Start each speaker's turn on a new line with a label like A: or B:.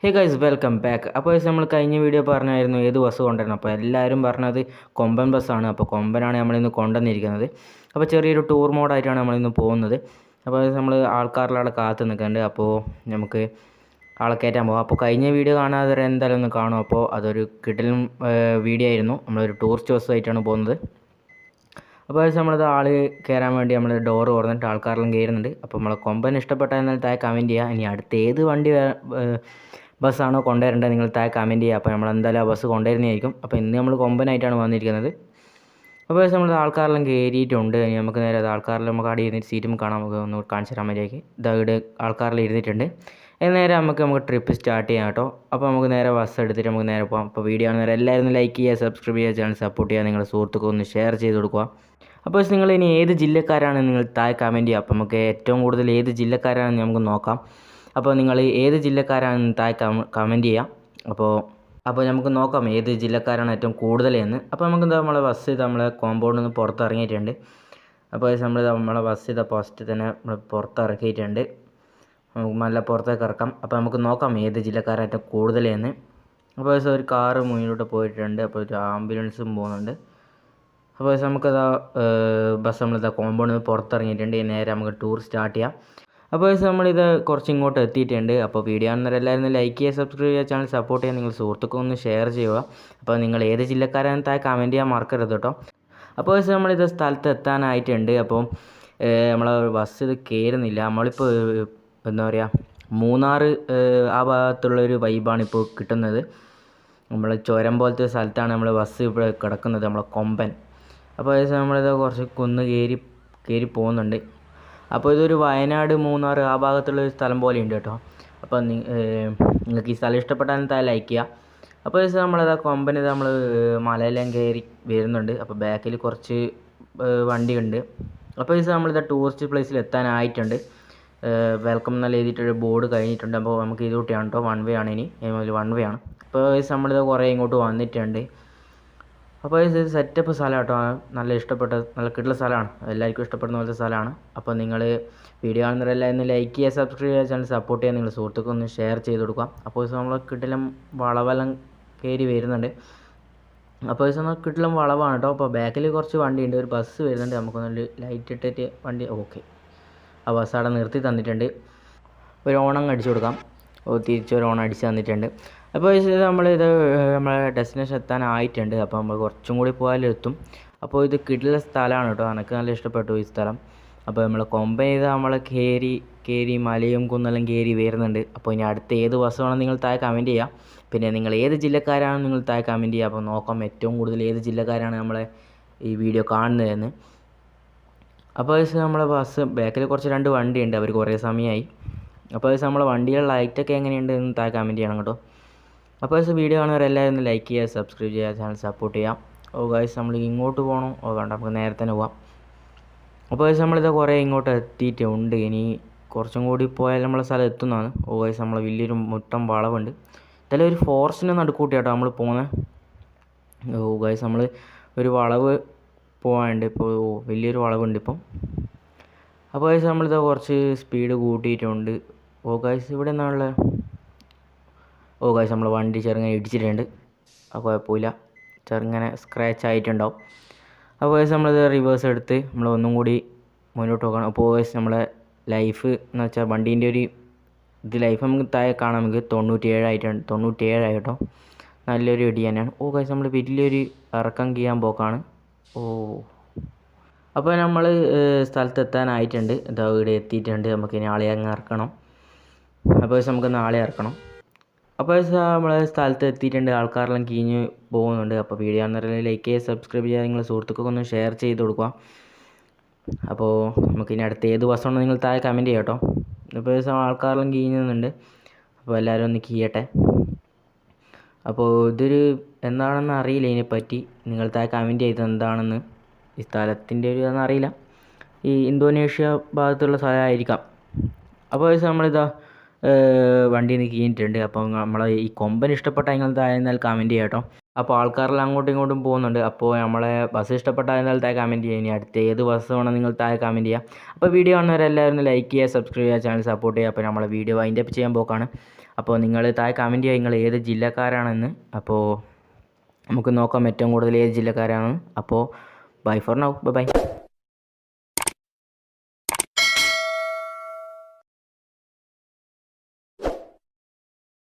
A: Hey guys welcome back. അപ്പോൾ നമ്മൾ കഴിഞ്ഞ വീഡിയോ പറഞ്ഞായിരുന്നു ഏത് ബസ് കൊണ്ടുവരണം. അപ്പോൾ എല്ലാവരും പറഞ്ഞത് കൊമ്പൻ ബസ്സാണ്. അപ്പോൾ കൊമ്പനാണ് നമ്മളിന്ന് കൊണ്ടുവന്നിരിക്കുന്നത്. അപ്പോൾ ചെറിയൊരു ടൂർ മോഡായിട്ടാണ് നമ്മളിന്ന് പോകുന്നത്. അപ്പോൾ നമ്മൾ ആൾക്കാരിലവിടെ കാത്ത് നിൽക്കുന്നുണ്ട്. അപ്പോൾ നമുക്ക് ആളെ കയറ്റാൻ പോകാം. അപ്പോൾ കഴിഞ്ഞ വീഡിയോ കാണാതെ എന്തായാലും ഒന്ന് കാണും. അപ്പോൾ അതൊരു കിടിലൻ വീഡിയോ ആയിരുന്നു. നമ്മളൊരു ടൂറിസ്റ്റ് ബസ്സായിട്ടാണ് പോകുന്നത്. അപ്പോൾ നമ്മളത് ആൾ കയറാൻ വേണ്ടി നമ്മൾ ഡോറ് തുറന്നിട്ട് ആൾക്കാരെല്ലാം കയറുന്നുണ്ട്. അപ്പോൾ നമ്മളെ കൊമ്പൻ ഇഷ്ടപ്പെട്ടാൽ എന്നാൽ താഴെ കമൻറ്റ് ചെയ്യുക. ഇനി അടുത്ത ഏത് വണ്ടി ബസ്സാണോ കൊണ്ടുവരേണ്ടത് നിങ്ങൾ താഴെ കമൻറ്റ് ചെയ്യുക. അപ്പോൾ നമ്മൾ എന്തായാലും ആ ബസ് കൊണ്ടുവരുന്നതായിരിക്കും. അപ്പോൾ ഇന്ന് നമ്മൾ കൊമ്പനായിട്ടാണ് വന്നിരിക്കുന്നത്. അപ്പോൾ നമ്മൾ ആൾക്കാരെല്ലാം കയറിയിട്ടുണ്ട്. ഇനി നമുക്ക് നേരെ ആൾക്കാരെല്ലാം നമുക്ക് അവിടെ ഇരുന്നിട്ട് സീറ്റും കാണാം. നമുക്ക് ഒന്ന് കാണിച്ചു തരാൻ മതിയാക്കി ഇവിടെ ആൾക്കാരെല്ലാം ഇരുന്നിട്ടുണ്ട്. നേരെ നമുക്ക് ട്രിപ്പ് സ്റ്റാർട്ട് ചെയ്യാം കേട്ടോ. അപ്പോൾ നമുക്ക് നേരെ ബസ് എടുത്തിട്ട് നമുക്ക് നേരെ പോകാം. അപ്പോൾ വീഡിയോ ആണ് നേരെ എല്ലാവരും ലൈക്ക് ചെയ്യുക, സബ്സ്ക്രൈബ് ചെയ്യുക, ചാനൽ സപ്പോർട്ട് ചെയ്യുക, നിങ്ങളുടെ സുഹൃത്തുക്കൾ ഒന്ന് ഷെയർ ചെയ്ത് കൊടുക്കുക. അപ്പോൾ നിങ്ങൾ ഇനി ഏത് ജില്ലക്കാരാണ് നിങ്ങൾ താഴെ കമൻറ്റ് ചെയ്യുക. അപ്പോൾ നമുക്ക് ഏറ്റവും കൂടുതൽ ഏത് ജില്ലക്കാരാണെന്ന് നമുക്ക് നോക്കാം. അപ്പോൾ നിങ്ങൾ ഏത് ജില്ലക്കാരാണെന്ന് താഴെ കമൻറ്റ് ചെയ്യാം. അപ്പോൾ നമുക്ക് നോക്കാം ഏത് ജില്ലക്കാരാണ് ഏറ്റവും കൂടുതൽ എന്ന്. അപ്പോൾ നമുക്ക് നമ്മളെ ബസ് നമ്മളെ കോമ്പൗണ്ടിൽ നിന്ന് പുറത്തിറങ്ങിയിട്ടുണ്ട്. അപ്പോൾ നമ്മളെ ബസ് ഫസ്റ്റ് തന്നെ നമ്മൾ പുറത്തിറക്കിയിട്ടുണ്ട്. നമുക്ക് നല്ല പുറത്തേക്ക് ഇറക്കാം. അപ്പോൾ നമുക്ക് നോക്കാം ഏത് ജില്ലക്കാരാണ് ഏറ്റവും കൂടുതൽ എന്ന്. അപ്പോൾ ഒരു കാറ് മുന്നിലോട്ട് പോയിട്ടുണ്ട്. അപ്പോൾ ഒരു ആംബുലൻസും പോകുന്നുണ്ട്. അപ്പോൾ നമുക്കതാ ബസ് നമ്മളിതാ കോമ്പൗണ്ടിൽ നിന്ന് പുറത്തിറങ്ങിയിട്ടുണ്ട്. നേരെ നമുക്ക് ടൂർ സ്റ്റാർട്ട് ചെയ്യാം. അപ്പോൾ നമ്മളിത് കുറച്ച് ഇങ്ങോട്ട് എത്തിയിട്ടുണ്ട്. അപ്പോൾ വീഡിയോ കാണുന്നവർ എല്ലാവരും ലൈക്ക് ചെയ്യുക, സബ്സ്ക്രൈബ് ചെയ്യുക, ചാനൽ സപ്പോർട്ട് ചെയ്യുക, നിങ്ങൾ സുഹൃത്തുക്കൾ ഒന്ന് ഷെയർ ചെയ്യുക. അപ്പോൾ നിങ്ങൾ ഏത് ജില്ലക്കാരാണ് താഴെ കമൻറ്റ് ചെയ്യാൻ മറക്കരുത് കേട്ടോ. അപ്പോൾ നമ്മളിത് സ്ഥലത്ത് എത്താനായിട്ടുണ്ട്. അപ്പോൾ നമ്മളെ ബസ് ഇത് കയറുന്നില്ല. നമ്മളിപ്പോൾ എന്താ പറയുക, മൂന്നാർ ആ ഭാഗത്തുള്ളൊരു വൈബാണ് ഇപ്പോൾ കിട്ടുന്നത്. നമ്മൾ ചുരം പോലത്തെ സ്ഥലത്താണ് നമ്മൾ ബസ് ഇവിടെ കിടക്കുന്നത്, നമ്മളെ കൊമ്പൻ. അപ്പോൾ നമ്മളിത് കുറച്ച് കുന്ന് കയറി പോകുന്നുണ്ട്. അപ്പോൾ ഇതൊരു വയനാട്, മൂന്നാർ ആ ഭാഗത്തുള്ളൊരു സ്ഥലം പോലെ ഉണ്ട് കേട്ടോ. അപ്പോൾ നിങ്ങൾക്ക് ഈ സ്ഥലം ഇഷ്ടപ്പെട്ടാൽ താഴെ ലൈക്ക് ചെയ്യുക. അപ്പോൾ നമ്മളത് കൊമ്പന് നമ്മൾ മലയെല്ലാം കയറി വരുന്നുണ്ട്. അപ്പോൾ ബാക്കിൽ കുറച്ച് വണ്ടിയുണ്ട്. അപ്പോൾ നമ്മളിത് ടൂറിസ്റ്റ് പ്ലേസിൽ എത്താനായിട്ടുണ്ട്. വെൽക്കം എന്നുള്ള എഴുതിയിട്ടൊരു ബോർഡ് കഴിഞ്ഞിട്ടുണ്ട്. അപ്പോൾ നമുക്ക് ഇതുകൂട്ടിയാണ് കേട്ടോ, 1 വേ ആണ്. ഇനി 1 വേ ആണ്. അപ്പോൾ നമ്മളിത് കുറേ ഇങ്ങോട്ട് വന്നിട്ടുണ്ട്. അപ്പോൾ ഇത് സെറ്റപ്പ് സ്ഥലം കേട്ടോ. നല്ല കിട്ടുന്ന സ്ഥലമാണ്. എല്ലാവർക്കും ഇഷ്ടപ്പെടുന്ന പോലത്തെ സ്ഥലമാണ്. അപ്പോൾ നിങ്ങൾ വീഡിയോ കാണുന്നവരെല്ലാം ഒന്ന് ലൈക്ക് ചെയ്യുക, സബ്സ്ക്രൈബ് ചെയ്യുക, ചാനൽ സപ്പോർട്ട് ചെയ്യുക, നിങ്ങൾ സുഹൃത്തുക്കൾ ഒന്ന് ഷെയർ ചെയ്ത് കൊടുക്കുക. അപ്പോൾ നമ്മൾ കിട്ടിലും വളവെല്ലാം കയറി വരുന്നുണ്ട്. അപ്പോൾ കിട്ടിലും വളവാണ് കേട്ടോ. അപ്പോൾ ബാക്കിൽ കുറച്ച് വണ്ടിയുണ്ട്, ഒരു ബസ് വരുന്നുണ്ട്. നമുക്കൊന്ന് ലൈറ്റ് ഇട്ടിട്ട് വണ്ടി ഓക്കെ. ആ ബസ് അവിടെ നിർത്തി തന്നിട്ടുണ്ട്. ഒരു ഓണം അടിച്ചു കൊടുക്കാം. തിരിച്ചൊരു ഓണം അടിച്ച് തന്നിട്ടുണ്ട്. അപ്പോൾ നമ്മളിത് നമ്മളെ ഡെസ്റ്റിനേഷൻ എത്താനായിട്ടുണ്ട്. അപ്പോൾ നമ്മൾ കുറച്ചും കൂടി പോയാലും എത്തും. അപ്പോൾ ഇത് കിടിലൻ സ്ഥലമാണ് കേട്ടോ. എനിക്ക് നല്ല ഇഷ്ടപ്പെട്ടു ഈ സ്ഥലം. അപ്പോൾ നമ്മൾ കൊമ്പൻ ചെയ്ത് നമ്മളെ കയറി മലയും കുന്നെല്ലാം കയറി വരുന്നുണ്ട്. അപ്പോൾ ഇനി അടുത്ത ഏത് ബസ്സാണെന്ന് നിങ്ങൾ താഴെ കമൻറ്റ് ചെയ്യുക. പിന്നെ നിങ്ങൾ ഏത് ജില്ലക്കാരാണ് നിങ്ങൾ താഴെ കമൻറ്റ് ചെയ്യുക. അപ്പോൾ നോക്കാം ഏറ്റവും കൂടുതൽ ഏത് ജില്ലക്കാരാണ് നമ്മളെ ഈ വീഡിയോ കാണുന്നതെന്ന്. അപ്പോൾ നമ്മളെ ബസ് ബാക്കിൽ കുറച്ച് 2 വണ്ടിയുണ്ട്. അവർ കുറേ സമയമായി. അപ്പോൾ നമ്മളെ വണ്ടികളുടെ ലൈറ്റൊക്കെ എങ്ങനെയുണ്ട് എന്ന് താഴെ കമൻറ്റ് ചെയ്യണം കേട്ടോ. അപ്പോൾ വീഡിയോ കാണുന്നവരെല്ലാവരും ഒന്ന് ലൈക്ക് ചെയ്യുക, സബ്സ്ക്രൈബ് ചെയ്യുക, ചാനൽ സപ്പോർട്ട് ചെയ്യാം. ഗൈസ് നമ്മൾ ഇങ്ങോട്ട് പോകണം. വേണ്ട, നമുക്ക് നേരെ തന്നെ പോവാം. അപ്പോൾ നമ്മളിത് കുറേ ഇങ്ങോട്ട് എത്തിയിട്ടുണ്ട്. ഇനി കുറച്ചും കൂടി പോയാൽ നമ്മളെ സ്ഥലം എത്തുന്നതാണ്. ഗൈസ് നമ്മളെ വലിയൊരു മുട്ടം വളവുണ്ട്. ഇതെല്ലാം ഒരു ഫോറസ്റ്റിന് നടുക്കൂട്ടിയാട്ടോ നമ്മൾ പോകുന്നത്. ഗൈസ് നമ്മൾ ഒരു വളവ് പോകാനുണ്ട്. ഇപ്പോൾ വലിയൊരു വളവുണ്ട് ഇപ്പം. അപ്പോൾ ഗൈസ് നമ്മളിത് കുറച്ച് സ്പീഡ് കൂട്ടിയിട്ടുണ്ട്. ഗൈസ് ഇവിടെ നിന്നാണുള്ളത്. ഗൈസ് നമ്മൾ വണ്ടി ചെറുങ്ങനെ ഇടിച്ചിട്ടുണ്ട്. അത് കുഴപ്പമില്ല, ചെറുങ്ങനെ സ്ക്രാച്ച് ആയിട്ടുണ്ടാവും. അപ്പോൾ ഗൈസ് നമ്മളിത് റിവേഴ്സ് എടുത്ത് നമ്മൾ ഒന്നും കൂടി മുന്നോട്ട് പോകണം. അപ്പോൾ ഗൈസ് നമ്മളെ ലൈഫ് എന്ന് വെച്ചാൽ വണ്ടീൻ്റെ ഒരു ലൈഫ് നമുക്ക് താഴെ കാണാം. നമുക്ക് 97 ആയിട്ടോ. നല്ലൊരു ഇടി തന്നെയാണ്. ഗൈസ് നമ്മൾ വലിയൊരു ഇറക്കം ചെയ്യാൻ പോക്കാണ്. അപ്പോൾ നമ്മൾ സ്ഥലത്ത് എത്താനായിട്ടുണ്ട്. ഇതാ ഇവിടെ എത്തിയിട്ടുണ്ട്. നമുക്കിനി ആളെ അങ്ങ് ഇറക്കണം. അപ്പോൾ നമുക്ക് നാളെ ഇറക്കണം. അപ്പോൾ നമ്മൾ സ്ഥലത്ത് എത്തിയിട്ടുണ്ട്. ആൾക്കാരെല്ലാം കീഞ്ഞ് പോകുന്നുണ്ട്. അപ്പോൾ വീഡിയോ കാണുന്നവരെ ലൈക്ക് ചെയ്യുക, സബ്സ്ക്രൈബ് ചെയ്യുക, നിങ്ങളുടെ സുഹൃത്തുക്കൾക്ക് ഒന്ന് ഷെയർ ചെയ്ത് കൊടുക്കുക. അപ്പോൾ നമുക്കിനി അടുത്ത ഏത് ബസ്സാണോ നിങ്ങൾ താഴെ കമൻറ്റ് ചെയ്യാം കേട്ടോ. അപ്പോൾ ആൾക്കാരെല്ലാം കീഞ്ഞുന്നുണ്ട്. അപ്പോൾ എല്ലാവരും ഒന്ന് കീയട്ടെ. അപ്പോൾ ഇതൊരു എന്താണെന്ന് അറിയില്ല ഇതിനെപ്പറ്റി. നിങ്ങൾ താഴെ കമൻറ്റ് ചെയ്തത് എന്താണെന്ന്. ഈ സ്ഥലത്തിൻ്റെ ഒരു ഇതൊന്നും അറിയില്ല. ഈ ഇന്തോനേഷ്യ ഭാഗത്തുള്ള സ്ഥലമായിരിക്കാം. അപ്പോൾ നമ്മളിതാ വണ്ടി കീഞ്ഞിട്ടുണ്ട്. അപ്പോൾ നമ്മളെ ഈ കൊമ്പൻ ഇഷ്ടപ്പെട്ടാൽ നിങ്ങൾ താഴെ എന്നാൽ കമൻറ്റ് ചെയ്യാം കേട്ടോ. അപ്പോൾ ആൾക്കാരെല്ലാം അങ്ങോട്ടും ഇങ്ങോട്ടും പോകുന്നുണ്ട്. അപ്പോൾ നമ്മളെ ബസ് ഇഷ്ടപ്പെട്ടാൽ എന്നാൽ താഴെ കമൻറ്റ് ചെയ്യുക. ഇനി അടുത്ത ഏത് ബസ് വേണം നിങ്ങൾ താഴെ കമൻറ്റ് ചെയ്യുക. അപ്പോൾ വീഡിയോ കാണുന്നവരെല്ലാവരും ലൈക്ക് ചെയ്യുക, സബ്സ്ക്രൈബ് ചെയ്യുക, ചാനൽ സപ്പോർട്ട് ചെയ്യുക. അപ്പോൾ നമ്മളെ വീഡിയോ വൈൻഡ് അപ്പ് ചെയ്യാൻ പോക്കാണ്. അപ്പോൾ നിങ്ങൾ താഴെ കമൻറ്റ് ചെയ്യുക നിങ്ങൾ ഏത് ജില്ലക്കാരാണെന്ന്. അപ്പോൾ നമുക്ക് നോക്കാം ഏറ്റവും കൂടുതൽ ഏത് ജില്ലക്കാരാണ്. അപ്പോൾ ബൈ ഫോർ നൗ, ബൈ.